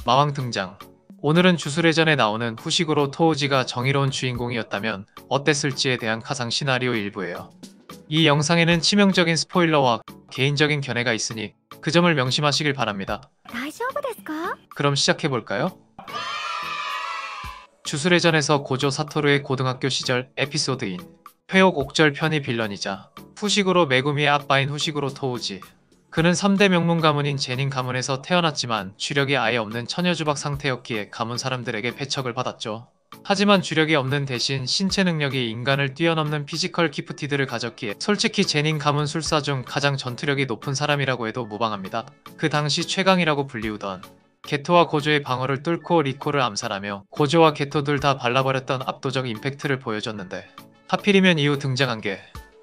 마왕 등장. 오늘은 주술회전에 나오는 후식으로 토우지가 정의로운 주인공이었다면 어땠을지에 대한 가상 시나리오 일부예요. 이 영상에는 치명적인 스포일러와 개인적인 견해가 있으니 그 점을 명심하시길 바랍니다. 大丈夫ですか? 그럼 시작해볼까요? 주술회전에서 고조 사토루의 고등학교 시절 에피소드인 회옥 옥절 편이 빌런이자 후식으로 메구미의 아빠인 후식으로 토우지. 그는 3대 명문 가문인 제닌 가문에서 태어났지만 주력이 아예 없는 처녀주박 상태였기에 가문 사람들에게 배척을 받았죠. 하지만 주력이 없는 대신 신체 능력이 인간을 뛰어넘는 피지컬 기프티드를 가졌기에 솔직히 제닌 가문 술사 중 가장 전투력이 높은 사람이라고 해도 무방합니다. 그 당시 최강이라고 불리우던 게토와 고조의 방어를 뚫고 리코를 암살하며 고조와 게토 둘 다 발라버렸던 압도적 임팩트를 보여줬는데 하필이면 이후 등장한 게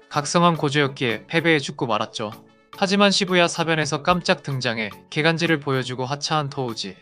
각성한 고조였기에 패배에 죽고 말았죠. 하지만 시부야 사변에서 깜짝 등장해 개간지를 보여주고 하차한 토우지.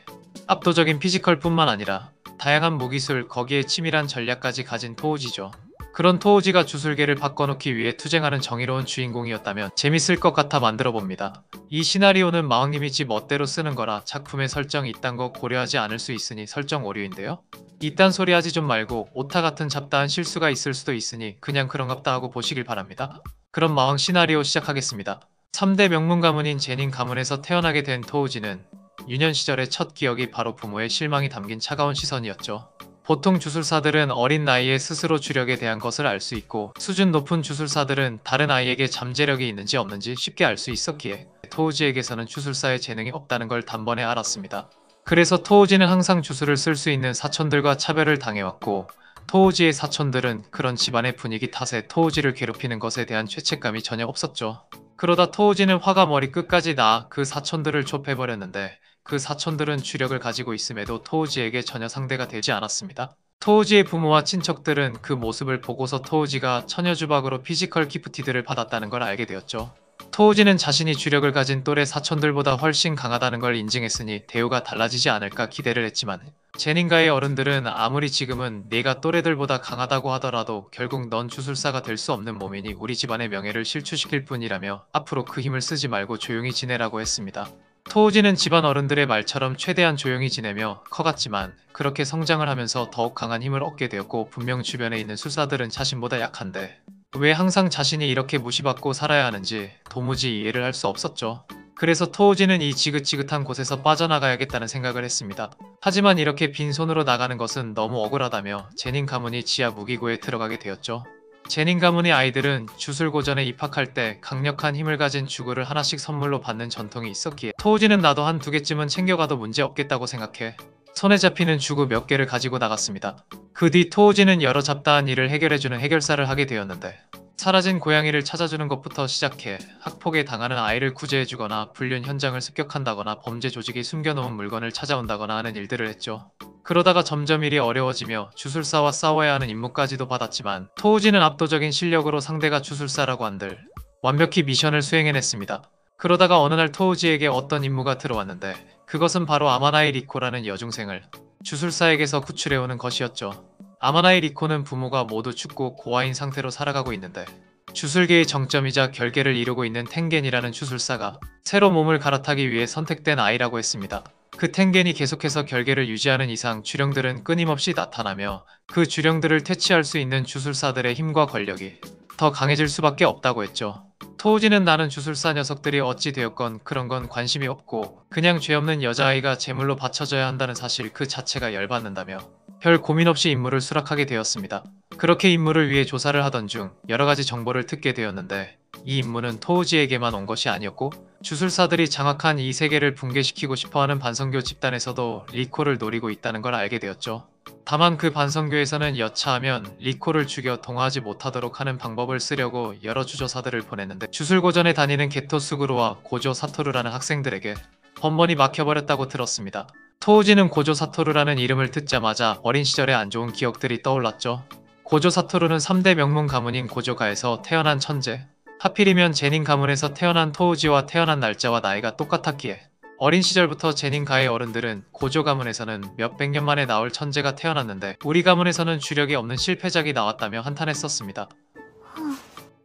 압도적인 피지컬뿐만 아니라 다양한 무기술 거기에 치밀한 전략까지 가진 토우지죠. 그런 토우지가 주술계를 바꿔놓기 위해 투쟁하는 정의로운 주인공이었다면 재밌을 것 같아 만들어봅니다. 이 시나리오는 마왕님이 지 멋대로 쓰는 거라 작품의 설정이 이딴 거 고려하지 않을 수 있으니 설정 오류인데요. 이딴 소리 하지 좀 말고 오타 같은 잡다한 실수가 있을 수도 있으니 그냥 그런갑다 하고 보시길 바랍니다. 그럼 마왕 시나리오 시작하겠습니다. 3대 명문 가문인 제닌 가문에서 태어나게 된 토우지는 유년 시절의 첫 기억이 바로 부모의 실망이 담긴 차가운 시선이었죠. 보통 주술사들은 어린 나이에 스스로 주력에 대한 것을 알 수 있고 수준 높은 주술사들은 다른 아이에게 잠재력이 있는지 없는지 쉽게 알 수 있었기에 토우지에게서는 주술사의 재능이 없다는 걸 단번에 알았습니다. 그래서 토우지는 항상 주술을 쓸 수 있는 사촌들과 차별을 당해왔고 토우지의 사촌들은 그런 집안의 분위기 탓에 토우지를 괴롭히는 것에 대한 죄책감이 전혀 없었죠. 그러다 토우지는 화가 머리 끝까지 나 그 사촌들을 좁혀버렸는데 그 사촌들은 주력을 가지고 있음에도 토우지에게 전혀 상대가 되지 않았습니다. 토우지의 부모와 친척들은 그 모습을 보고서 토우지가 처녀주박으로 피지컬 기프티드를 받았다는 걸 알게 되었죠. 토우지는 자신이 주력을 가진 또래 사촌들보다 훨씬 강하다는 걸 인증했으니 대우가 달라지지 않을까 기대를 했지만 제닌가의 어른들은 아무리 지금은 네가 또래들보다 강하다고 하더라도 결국 넌 주술사가 될 수 없는 몸이니 우리 집안의 명예를 실추시킬 뿐이라며 앞으로 그 힘을 쓰지 말고 조용히 지내라고 했습니다. 토우지는 집안 어른들의 말처럼 최대한 조용히 지내며 커갔지만 그렇게 성장을 하면서 더욱 강한 힘을 얻게 되었고 분명 주변에 있는 술사들은 자신보다 약한데 왜 항상 자신이 이렇게 무시받고 살아야 하는지 도무지 이해를 할 수 없었죠. 그래서 토우지는 이 지긋지긋한 곳에서 빠져나가야겠다는 생각을 했습니다. 하지만 이렇게 빈손으로 나가는 것은 너무 억울하다며 제닌 가문이 지하 무기고에 들어가게 되었죠. 제닌 가문의 아이들은 주술고전에 입학할 때 강력한 힘을 가진 주구를 하나씩 선물로 받는 전통이 있었기에 토우지는 나도 한 2개쯤은 챙겨가도 문제 없겠다고 생각해 손에 잡히는 주구 몇 개를 가지고 나갔습니다. 그 뒤 토우지는 여러 잡다한 일을 해결해주는 해결사를 하게 되었는데 사라진 고양이를 찾아주는 것부터 시작해 학폭에 당하는 아이를 구제해주거나 불륜 현장을 습격한다거나 범죄 조직이 숨겨놓은 물건을 찾아온다거나 하는 일들을 했죠. 그러다가 점점 일이 어려워지며 주술사와 싸워야 하는 임무까지도 받았지만 토우지는 압도적인 실력으로 상대가 주술사라고 한들 완벽히 미션을 수행해냈습니다. 그러다가 어느 날 토우지에게 어떤 임무가 들어왔는데 그것은 바로 아마나이 리코라는 여중생을 주술사에게서 구출해오는 것이었죠. 아마나이 리코는 부모가 모두 죽고 고아인 상태로 살아가고 있는데 주술계의 정점이자 결계를 이루고 있는 텐겐이라는 주술사가 새로 몸을 갈아타기 위해 선택된 아이라고 했습니다. 그 텐겐이 계속해서 결계를 유지하는 이상 주령들은 끊임없이 나타나며 그 주령들을 퇴치할 수 있는 주술사들의 힘과 권력이 더 강해질 수밖에 없다고 했죠. 토우지는 나는 주술사 녀석들이 어찌 되었건 그런 건 관심이 없고 그냥 죄 없는 여자아이가 제물로 바쳐져야 한다는 사실 그 자체가 열받는다며 별 고민 없이 임무를 수락하게 되었습니다. 그렇게 임무를 위해 조사를 하던 중 여러가지 정보를 듣게 되었는데 이 임무는 토우지에게만 온 것이 아니었고 주술사들이 장악한 이 세계를 붕괴시키고 싶어하는 반성교 집단에서도 리코를 노리고 있다는 걸 알게 되었죠. 다만 그 반성교에서는 여차하면 리코를 죽여 동화하지 못하도록 하는 방법을 쓰려고 여러 주조사들을 보냈는데 주술고전에 다니는 게토 스구루와 고조 사토루라는 학생들에게 번번이 막혀버렸다고 들었습니다. 토우지는 고조 사토루라는 이름을 듣자마자 어린 시절의 안 좋은 기억들이 떠올랐죠. 고조 사토루는 3대 명문 가문인 고조가에서 태어난 천재. 하필이면 제닌 가문에서 태어난 토우지와 태어난 날짜와 나이가 똑같았기에 어린 시절부터 제닌 가의 어른들은 고조 가문에서는 몇백 년 만에 나올 천재가 태어났는데 우리 가문에서는 주력이 없는 실패작이 나왔다며 한탄했었습니다.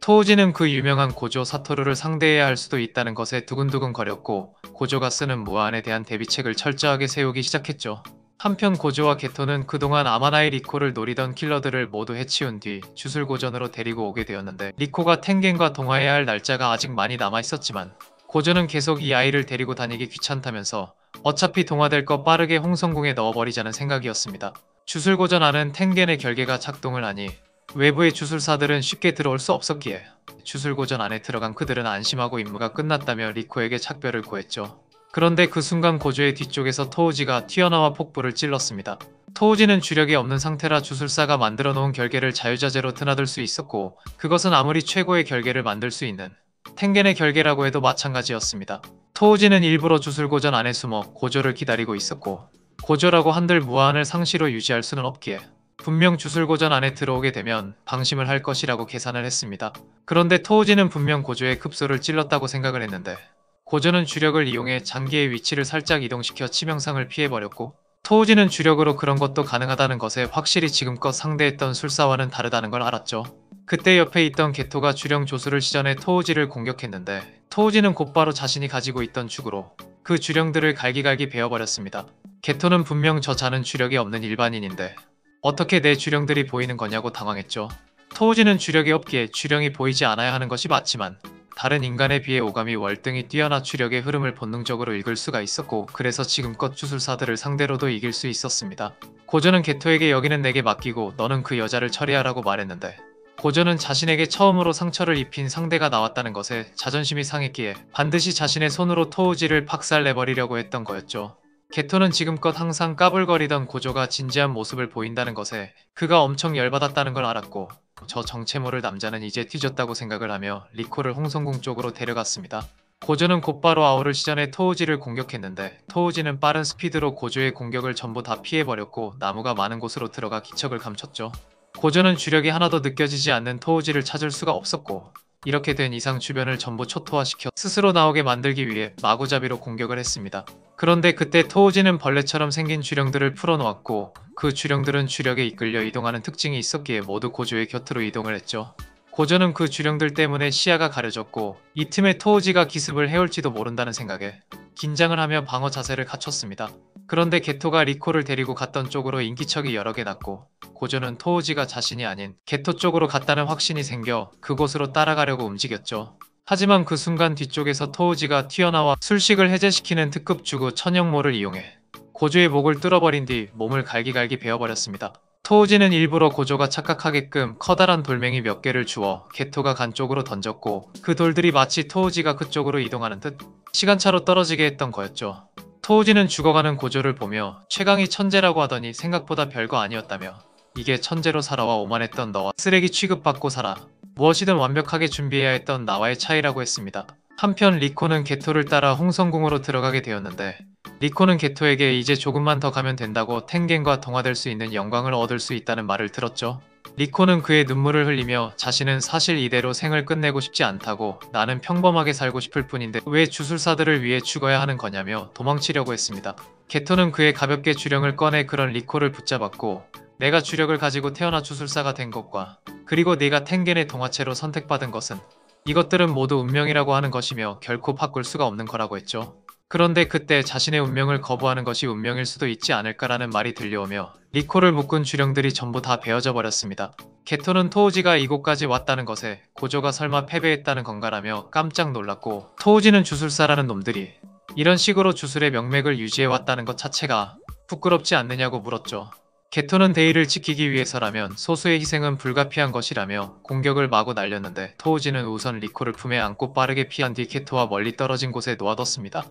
토우지는 그 유명한 고조 사토루를 상대해야 할 수도 있다는 것에 두근두근 거렸고 고조가 쓰는 무아한에 대한 대비책을 철저하게 세우기 시작했죠. 한편 고조와 게토는 그동안 아마나이 리코를 노리던 킬러들을 모두 해치운 뒤 주술고전으로 데리고 오게 되었는데 리코가 텐겐과 동화해야 할 날짜가 아직 많이 남아있었지만 고조는 계속 이 아이를 데리고 다니기 귀찮다면서 어차피 동화될 거 빠르게 홍성궁에 넣어버리자는 생각이었습니다. 주술고전 안은 텐겐의 결계가 작동을 하니 외부의 주술사들은 쉽게 들어올 수 없었기에 주술고전 안에 들어간 그들은 안심하고 임무가 끝났다며 리코에게 착별을 고했죠. 그런데 그 순간 고조의 뒤쪽에서 토우지가 튀어나와 폭부를 찔렀습니다. 토우지는 주력이 없는 상태라 주술사가 만들어 놓은 결계를 자유자재로 드나들 수 있었고 그것은 아무리 최고의 결계를 만들 수 있는 텐겐의 결계라고 해도 마찬가지였습니다. 토우지는 일부러 주술고전 안에 숨어 고조를 기다리고 있었고 고조라고 한들 무한을 상시로 유지할 수는 없기에 분명 주술고전 안에 들어오게 되면 방심을 할 것이라고 계산을 했습니다. 그런데 토우지는 분명 고조의 급소를 찔렀다고 생각을 했는데 고조는 주력을 이용해 장기의 위치를 살짝 이동시켜 치명상을 피해버렸고 토우지는 주력으로 그런 것도 가능하다는 것에 확실히 지금껏 상대했던 술사와는 다르다는 걸 알았죠. 그때 옆에 있던 게토가 주령 조수를 시전해 토우지를 공격했는데 토우지는 곧바로 자신이 가지고 있던 죽으로 그 주령들을 갈기갈기 베어버렸습니다. 게토는 분명 저 자는 주력이 없는 일반인인데 어떻게 내 주령들이 보이는 거냐고 당황했죠. 토우지는 주력이 없기에 주령이 보이지 않아야 하는 것이 맞지만 다른 인간에 비해 오감이 월등히 뛰어나 주력의 흐름을 본능적으로 읽을 수가 있었고 그래서 지금껏 주술사들을 상대로도 이길 수 있었습니다. 고조는 게토에게 여기는 내게 맡기고 너는 그 여자를 처리하라고 말했는데 고조는 자신에게 처음으로 상처를 입힌 상대가 나왔다는 것에 자존심이 상했기에 반드시 자신의 손으로 토우지를 박살내버리려고 했던 거였죠. 게토는 지금껏 항상 까불거리던 고조가 진지한 모습을 보인다는 것에 그가 엄청 열받았다는 걸 알았고 저 정체 모를 남자는 이제 뒤졌다고 생각을 하며 리코를 홍성궁 쪽으로 데려갔습니다. 고조는 곧바로 아오를 시전해 토우지를 공격했는데 토우지는 빠른 스피드로 고조의 공격을 전부 다 피해버렸고 나무가 많은 곳으로 들어가 기척을 감췄죠. 고조는 주력이 하나도 느껴지지 않는 토우지를 찾을 수가 없었고 이렇게 된 이상 주변을 전부 초토화시켜 스스로 나오게 만들기 위해 마구잡이로 공격을 했습니다. 그런데 그때 토우지는 벌레처럼 생긴 주령들을 풀어놓았고 그 주령들은 주력에 이끌려 이동하는 특징이 있었기에 모두 고조의 곁으로 이동을 했죠. 고조는 그 주령들 때문에 시야가 가려졌고 이 틈에 토우지가 기습을 해올지도 모른다는 생각에 긴장을 하며 방어 자세를 갖췄습니다. 그런데 게토가 리코를 데리고 갔던 쪽으로 인기척이 여러 개 났고 고조는 토우지가 자신이 아닌 게토 쪽으로 갔다는 확신이 생겨 그곳으로 따라가려고 움직였죠. 하지만 그 순간 뒤쪽에서 토우지가 튀어나와 술식을 해제시키는 특급 주구 천영모를 이용해 고조의 목을 뚫어버린 뒤 몸을 갈기갈기 베어버렸습니다. 토우지는 일부러 고조가 착각하게끔 커다란 돌멩이 몇 개를 주워 게토가 간 쪽으로 던졌고 그 돌들이 마치 토우지가 그쪽으로 이동하는 듯 시간차로 떨어지게 했던 거였죠. 토우지는 죽어가는 고조를 보며 최강이 천재라고 하더니 생각보다 별거 아니었다며 이게 천재로 살아와 오만했던 너와 쓰레기 취급받고 살아 무엇이든 완벽하게 준비해야 했던 나와의 차이라고 했습니다. 한편 리코는 게토를 따라 홍성궁으로 들어가게 되었는데 리코는 게토에게 이제 조금만 더 가면 된다고 텐겐과 동화될 수 있는 영광을 얻을 수 있다는 말을 들었죠. 리코는 그의 눈물을 흘리며 자신은 사실 이대로 생을 끝내고 싶지 않다고 나는 평범하게 살고 싶을 뿐인데 왜 주술사들을 위해 죽어야 하는 거냐며 도망치려고 했습니다. 게토는 그의 가볍게 주령을 꺼내 그런 리코를 붙잡았고 내가 주력을 가지고 태어나 주술사가 된 것과 그리고 네가 텐겐의 동화체로 선택받은 것은 이것들은 모두 운명이라고 하는 것이며 결코 바꿀 수가 없는 거라고 했죠. 그런데 그때 자신의 운명을 거부하는 것이 운명일 수도 있지 않을까라는 말이 들려오며 리코를 묶은 주령들이 전부 다 베어져 버렸습니다. 게토는 토우지가 이곳까지 왔다는 것에 고조가 설마 패배했다는 건가라며 깜짝 놀랐고 토우지는 주술사라는 놈들이 이런 식으로 주술의 명맥을 유지해왔다는 것 자체가 부끄럽지 않느냐고 물었죠. 게토는 대의를 지키기 위해서라면 소수의 희생은 불가피한 것이라며 공격을 마구 날렸는데 토우지는 우선 리코를 품에 안고 빠르게 피한 뒤 게토와 멀리 떨어진 곳에 놓아뒀습니다.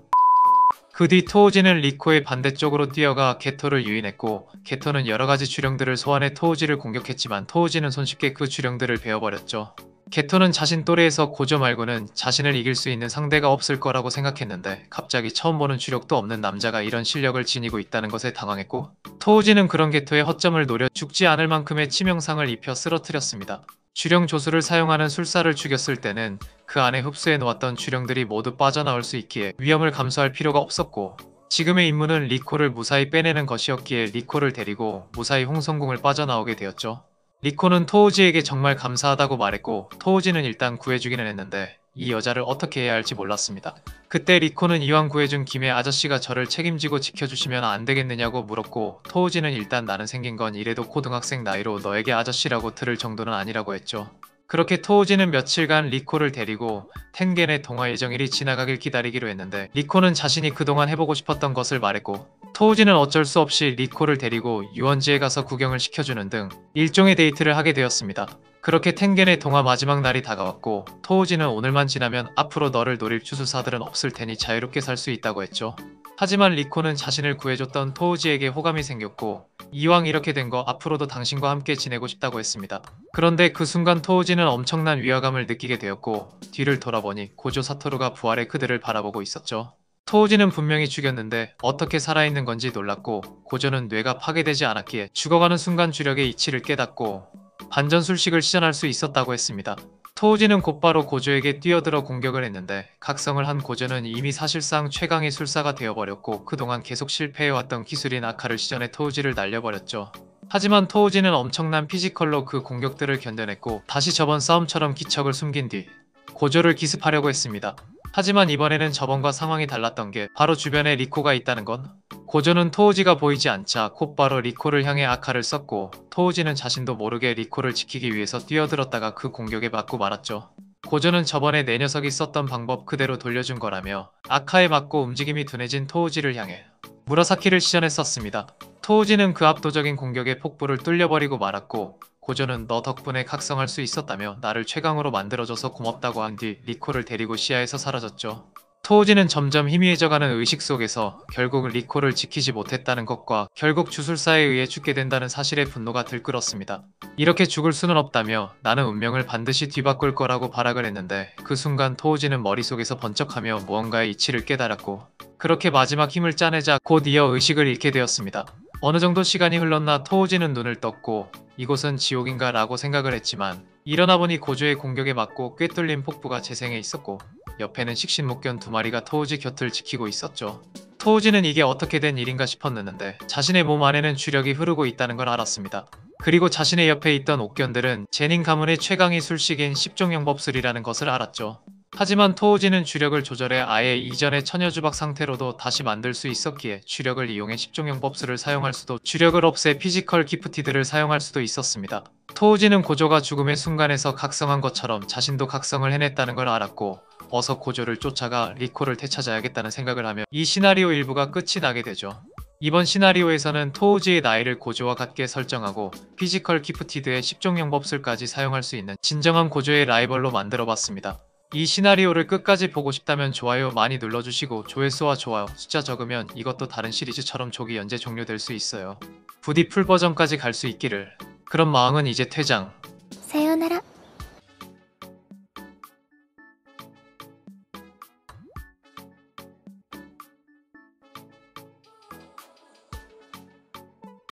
그 뒤 토우지는 리코의 반대쪽으로 뛰어가 게토를 유인했고 게토는 여러가지 주령들을 소환해 토우지를 공격했지만 토우지는 손쉽게 그 주령들을 베어버렸죠. 게토는 자신 또래에서 고조 말고는 자신을 이길 수 있는 상대가 없을 거라고 생각했는데 갑자기 처음 보는 주력도 없는 남자가 이런 실력을 지니고 있다는 것에 당황했고 토우지는 그런 게토의 허점을 노려 죽지 않을 만큼의 치명상을 입혀 쓰러뜨렸습니다. 주령 조수를 사용하는 술사를 죽였을 때는 그 안에 흡수해 놓았던 주령들이 모두 빠져나올 수 있기에 위험을 감수할 필요가 없었고 지금의 임무는 리코를 무사히 빼내는 것이었기에 리코를 데리고 무사히 홍성궁을 빠져나오게 되었죠. 리코는 토우지에게 정말 감사하다고 말했고 토우지는 일단 구해주기는 했는데 이 여자를 어떻게 해야 할지 몰랐습니다. 그때 리코는 이왕 구해준 김에 아저씨가 저를 책임지고 지켜주시면 안 되겠느냐고 물었고 토우지는 일단 나는 생긴 건 이래도 고등학생 나이로 너에게 아저씨라고 들을 정도는 아니라고 했죠. 그렇게 토우지는 며칠간 리코를 데리고 텐겐의 동화 예정일이 지나가길 기다리기로 했는데 리코는 자신이 그동안 해보고 싶었던 것을 말했고 토우지는 어쩔 수 없이 리코를 데리고 유원지에 가서 구경을 시켜주는 등 일종의 데이트를 하게 되었습니다. 그렇게 텐겐의 동화 마지막 날이 다가왔고 토우지는 오늘만 지나면 앞으로 너를 노릴 주술사들은 없을 테니 자유롭게 살 수 있다고 했죠. 하지만 리코는 자신을 구해줬던 토우지에게 호감이 생겼고 이왕 이렇게 된 거 앞으로도 당신과 함께 지내고 싶다고 했습니다. 그런데 그 순간 토우지는 엄청난 위화감을 느끼게 되었고 뒤를 돌아보니 고조 사토루가 부활해 그들을 바라보고 있었죠. 토우지는 분명히 죽였는데 어떻게 살아있는 건지 놀랐고 고조는 뇌가 파괴되지 않았기에 죽어가는 순간 주력의 이치를 깨닫고 반전술식을 시전할 수 있었다고 했습니다. 토우지는 곧바로 고조에게 뛰어들어 공격을 했는데 각성을 한 고조는 이미 사실상 최강의 술사가 되어버렸고 그동안 계속 실패해왔던 기술인 아카를 시전해 토우지를 날려버렸죠. 하지만 토우지는 엄청난 피지컬로 그 공격들을 견뎌냈고 다시 저번 싸움처럼 기척을 숨긴 뒤 고조를 기습하려고 했습니다. 하지만 이번에는 저번과 상황이 달랐던 게 바로 주변에 리코가 있다는 건 고조는 토우지가 보이지 않자 곧바로 리코를 향해 아카를 썼고 토우지는 자신도 모르게 리코를 지키기 위해서 뛰어들었다가 그 공격에 맞고 말았죠. 고조는 저번에 내 녀석이 썼던 방법 그대로 돌려준 거라며 아카에 맞고 움직임이 둔해진 토우지를 향해 무라사키를 시전해 썼습니다. 토우지는 그 압도적인 공격에 폭부를 뚫려버리고 말았고 고조는 너 덕분에 각성할 수 있었다며 나를 최강으로 만들어줘서 고맙다고 한 뒤 리코를 데리고 시야에서 사라졌죠. 토우지는 점점 희미해져가는 의식 속에서 결국 리코를 지키지 못했다는 것과 결국 주술사에 의해 죽게 된다는 사실에 분노가 들끓었습니다. 이렇게 죽을 수는 없다며 나는 운명을 반드시 뒤바꿀 거라고 발악을 했는데 그 순간 토우지는 머릿속에서 번쩍하며 무언가의 이치를 깨달았고 그렇게 마지막 힘을 짜내자 곧 이어 의식을 잃게 되었습니다. 어느 정도 시간이 흘렀나 토우지는 눈을 떴고 이곳은 지옥인가 라고 생각을 했지만 일어나 보니 고조의 공격에 맞고 꿰뚫린 폭부가 재생해 있었고 옆에는 식신목견 2마리가 토우지 곁을 지키고 있었죠. 토우지는 이게 어떻게 된 일인가 싶었는데 자신의 몸 안에는 주력이 흐르고 있다는 걸 알았습니다. 그리고 자신의 옆에 있던 옥견들은 제닌 가문의 최강의 술식인 십종영법술이라는 것을 알았죠. 하지만 토우지는 주력을 조절해 아예 이전의 처녀주박 상태로도 다시 만들 수 있었기에 주력을 이용해 십종영법술을 사용할 수도 주력을 없애 피지컬 기프티드를 사용할 수도 있었습니다. 토우지는 고조가 죽음의 순간에서 각성한 것처럼 자신도 각성을 해냈다는 걸 알았고 어서 고조를 쫓아가 리코를 되찾아야겠다는 생각을 하며 이 시나리오 일부가 끝이 나게 되죠. 이번 시나리오에서는 토우지의 나이를 고조와 같게 설정하고 피지컬 기프티드의 십종영법술까지 사용할 수 있는 진정한 고조의 라이벌로 만들어봤습니다. 이 시나리오를 끝까지 보고 싶다면 좋아요 많이 눌러주시고 조회수와 좋아요 숫자 적으면 이것도 다른 시리즈처럼 조기 연재 종료될 수 있어요. 부디 풀버전까지 갈 수 있기를. 그럼 마왕은 이제 퇴장.